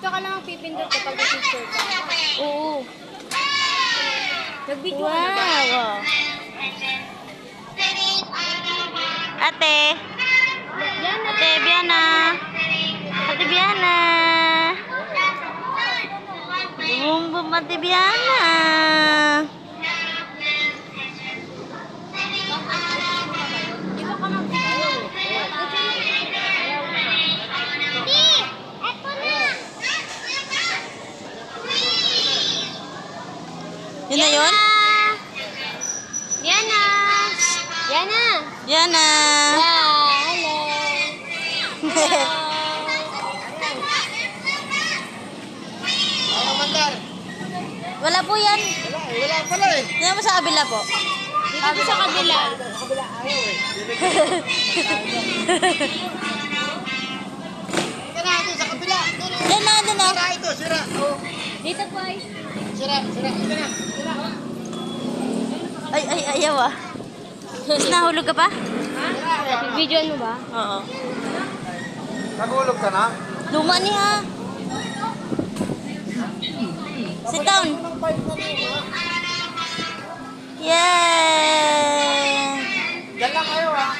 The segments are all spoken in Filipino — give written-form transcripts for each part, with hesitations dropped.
Dito ka lang pipindot kapag picture ka. Oo. Nag-video ka na ba? Wow. Ate. Yana. Ate Biana. Ate Biana. Boom boom Ate Biana. Dito ka mag-video. Yun na yun? Yana. Yana. Yana. Hello. Ano mandar? Wala po yan. Wala pala eh. Tingnan mo sa kabila po. Dito sa kabila. Kabila ayaw eh. Ika na ito sa kabila. Doon, oh. Doon na, doon na. Sira ito, sira. Oh. Dito po ay. Sira, sira. Ika na. Sira. Ay, ayaw ah. Mas nahulog ka pa? Ha? Video mo ba? Oo. Nagulog ka na? Luma niya. Sit down. Yeah. Diyan lang kayo ha.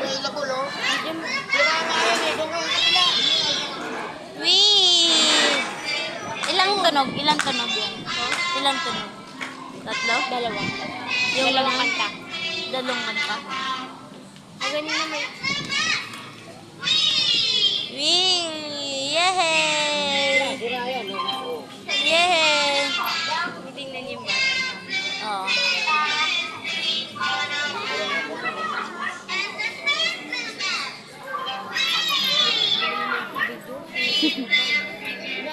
May ilabol oh. Sira na ayaw eh. Doon kayo sa kabila. Wee. Ilang tunog? Ilang tunog yan? Ilang tunog? Tatlo? Dalawa. Yung Dalawang kanta. dalawang kanta. Ang ganun naman. Wee. Yehey. Sira yan oh. Yehey. Tingnan niyo yung bata. Oo.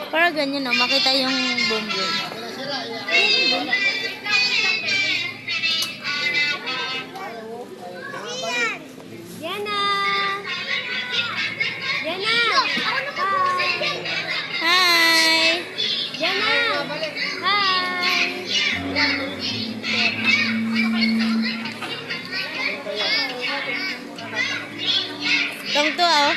Para ganyan no, makita yung boom boom. Yana. Yana. Hi! Yana. Hi. Tong to oh.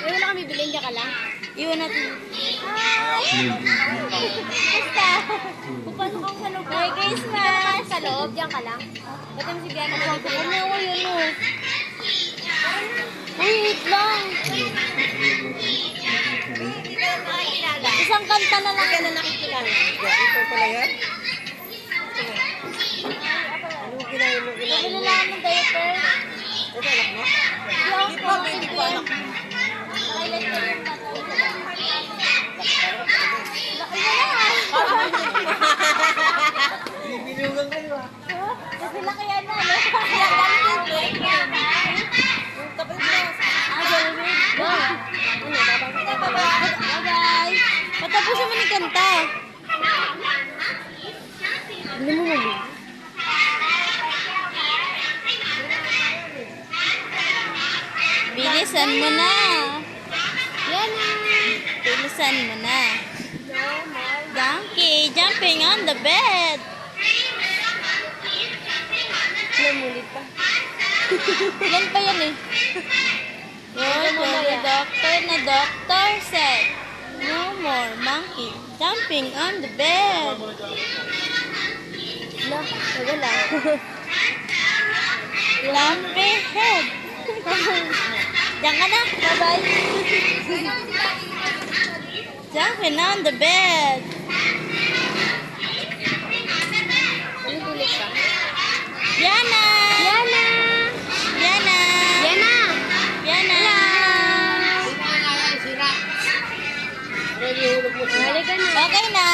Wala kami bilhin, diyan ka lang. Iwan natin. Basta. Pupunta ka sa loob. Merry Christmas. Sa loob, diyan ka lang. Ba't naman si Biana na dito? Ano ko yun oh. Uy, wait lang. Isang kanta na lang. na nakikilala. Ito pala yan? Anong kinain mo? Sabi na lang ng diaper. Ito anak mo? Hindi pa, hindi pa anak mo. Highlight ko yung bata. Laki na lang. Binibinugan kayo ah. Kasi laki yan na. Yung kapit mo. Bye-bye. Patapusin mo ni kanta. Hindi mo mali. Bilisan mo na. Yana. Bilisan mo na. Donkey jumping on the bed. Namulit pa. Yan pa yan eh. The doctor said, no more monkey jumping on the bed. No, wala. Lumpy head. Diyan ka na. Bye-bye. Jumping on the bed. Namulit pa. Yana! Yana. Yana! Yana. Yana! Sira. Ready hulog mo sila. Halika na. Okay na.